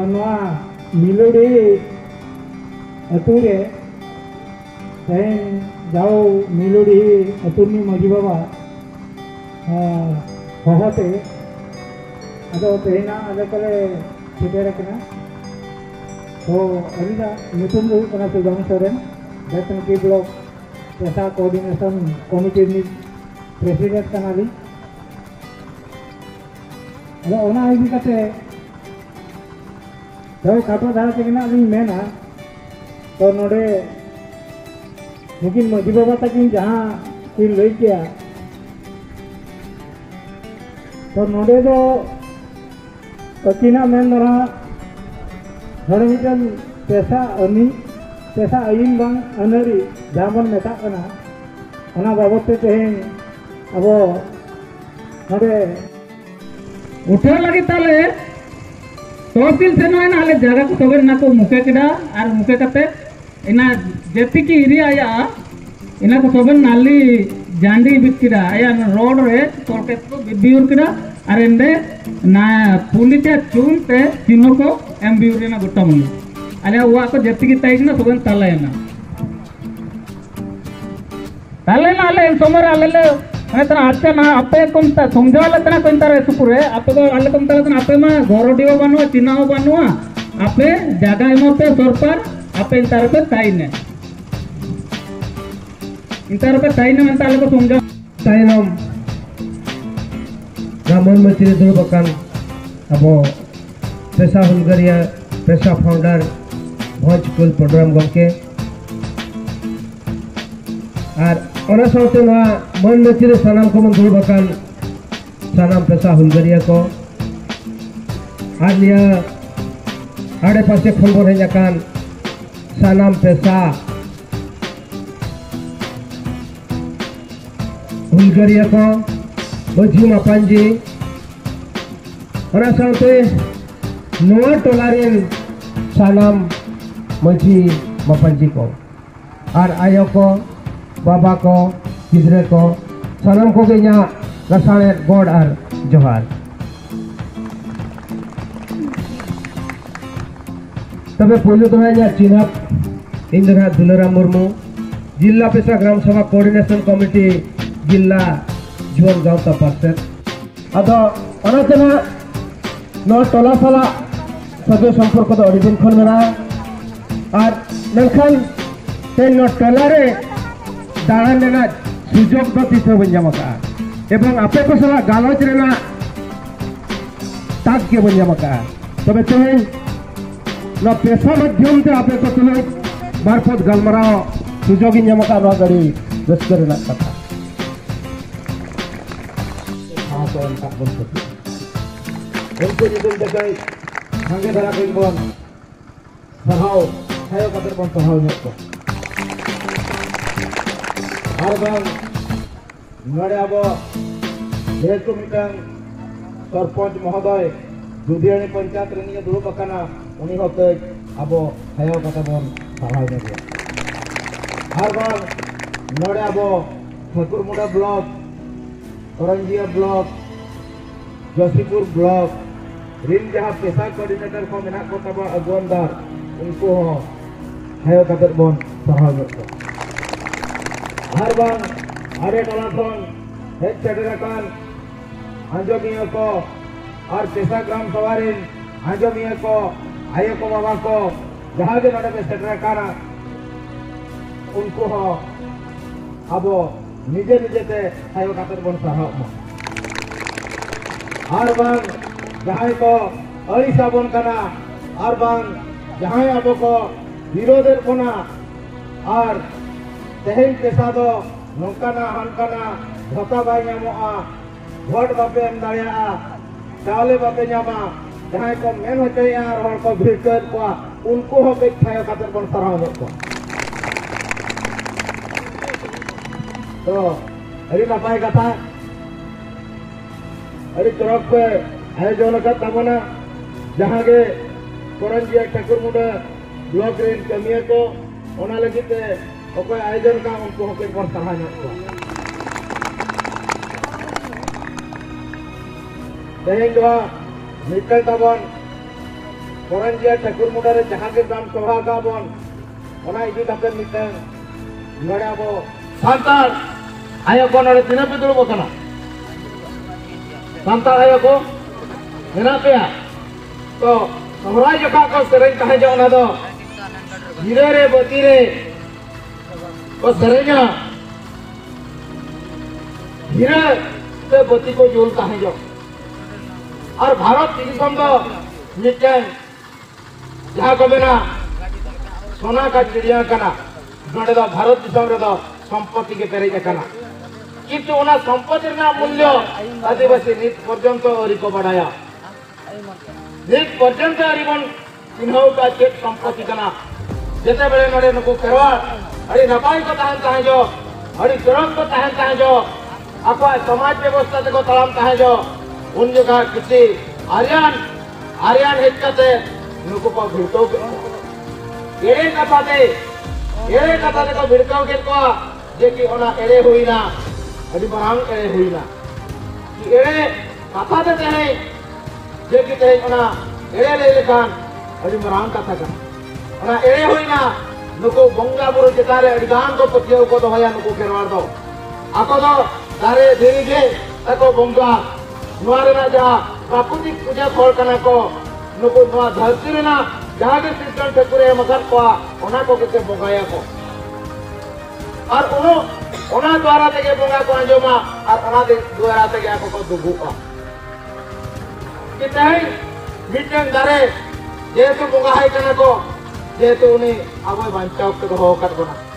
मिलोड़ी अतु रे तेन जाओ मिलोड़ी अतुनी माजी बाबा होते अदो तेना अले कले सेटेर कना तो अलिना नुतुन दो कना सुदाम सोरेन बेतन की ब्लॉक पेशा कोऑर्डिनेशन कमिटी नि प्रेसिडेंट कना ली अदो ओना इदी कते तो खाटो धारा तेना लिंग मेना तो नोडे लेकिन माजी बाबा तकिन जहां की लई किया तो नोडे दो अकिना मेन दरा नोडे मिटन पेशा अनि पेशा आइन बांग अनरी जामन मेता कना ओना बाबत ते तेहेन अब नोडे उठे लगी ताले तहसील से ना आले जगह को तबे ना को मुके केडा आर मुके कते इना जेति की एरिया या इना को तबे नाली जांडी बिस्किरा या रोड रे तोरके तो बिबिउर केडा आर एंडे ना पुलिटे चूनते चिन्ह को एमबिउर ना गोटा मन अले हुआ को जेति की ताई ना तबे तालेना आले सोमर आले तना आते ना आपे कोनता समझाले तना कोनता रे सुपुरे आपे को आले कोनता तना आपे मा घरडियो बानुआ चिनाओ बानुआ आपे जागा एमते सरकार आपे इंतार पे ताइने मनता आले को समझा ताइनम रामन मचिरे दुरबकान अब पेशा हुलगरिया पेशा फाउंडर भोज कुल प्रोग्राम गमके और ओना साउते ना मन मचिरे सनाम को मन दुरबकान सनाम पेशा हुलगरिया को आलिया आड़े पासे खबर है जाकान सनाम पेशा हुलगरिया को मझी मापांजी ओना साउते नोआ टोलारेन सनाम मझी मापांजी को और आयो को बाबा को गिद्रे को सनाम को के यहाँ रसाने गॉड और जोहार तबे पोलो तो है यहाँ चिन्हप इंद्रा दुलरा मुर्मू जिला पेशा ग्राम सभा कोऑर्डिनेशन कमिटी जिला जुआन गाँव पार्षद अदो अनाचना नो टोला साला सगे संपर्क तो अड़ी दिन खन मेरा और मेनखान ते नो टोला रे दाड़ान लेना सुजोग दो तीसरे बंजामका एवं आपे को साला गालोच रेना ताक के बंजामका तबे तेहेन न पेशा माध्यम ते आपे को तुले बारपत गलमराव सुजोग इंजामका नो गड़ी रस्कर रेना कथा तो अंता बन सके उनको निदुल देखाई संगे धरा के बन सहाव हायो कतर बन सहाव नेको हर बार नड़े अब जेहेतु मिटन सरपंच महोदय दुधियाणी पंचायत रे दुरुब अकाना उनी होते अब हायो कतर बन सहाव नेको हर बार नड़े अब ठाकुरमुड़ा block Karanjia block Joshipur block रिन जहाँ पेशा कोऑर्डिनेटर को मेना को तब अगुनदार उनको हायो कतर बन सहाव नेको हर बार आरे टोला खन हेड सेटरकान आंजमिया को और पेशा ग्राम सवारिन आंजमिया को आये को बाबा को जहाँ के नोटे में सेटरकाना उनको हो अब निजे निजे ते हायो कतर बन सहाव हर बार जहाँ को अड़िसा बन कना हर बार जहाँ अब को विरोधर कोना और तेहेन पेशा दो नौकाना हानकाना धोका बाय नामोआ भोट बापे एम दाड़िया चावले बापे नामा जहाँ को मेन होचया और को भीड़ कर को उनको हो के थायो खातिर बन सराव को तो अरे नपाय कथा अरे चौक पे आयोजन का तमना जहाँ के करंजिया ठाकुरमुड़ा ब्लॉक रेन कमिया को ओना लगिते ओके आयोजन का उनको होके पर सराहना को तेहेन जो मिटल तबन कोरंजिया ठाकुर मुंडा रे जहां के ग्राम सभा का बन ओना इदी कते मिटन नोडे अब सांतार आयो को नोडे तिना पे दुड़ब कना सांतार आयो को हेना पे तो हमरा जका को सेरेन कहे जो ओना दो हीरे रे बती रे को सेरेना हीरे से बती को जोल कहे जो और भारत दिसम दो मिटन जहाँ को बिना सोना का चिड़िया कना नोडे दो भारत दिसम रे दो संपत्ति के पेरे कना किंतु ओना संपत्ति ना मूल्य आदिवासी नित पर्यंत अरी को बढ़ाया नित पर्यंत अरीबन चिन्हौ का चेक संपत्ति कना जेते बेले नोडे नको केरवाल अड़ी नपाई को ताहन जो अड़ी तरफ को ताहन जो आपा समाज व्यवस्था को तलाम ताहन जो उन जगह किसी आर्यन हेज कते नुको को भिड़को एरे कथा दे को भिड़को के को जे कि ओना एरे होइना अडी बरांग एरे होइना कि एरे कथा दे तहे जे कि तहे ओना एरे ले लेखान अडी बरांग कथा का ओना एरे होइना नुको बंगा बुरु जेतारे अडी गान को पतियो को दोया नुको केरवार दो आको दो दारे देरी के ताको बंगा नुआरे ना जा प्राकृतिक पूजा फल कना को नुको नुआ धरती रे ना जहां के सिस्टम ठाकुरे मगर को ओना को के बंगाया को और ओना द्वारा ते के बंगा को अंजोमा और ओना दे द्वारा ते के आको को दुगुआ कि तई मिटन दारे जेतु बंगा है कना को जेतु उनी आबो बांचाव के हो कर बना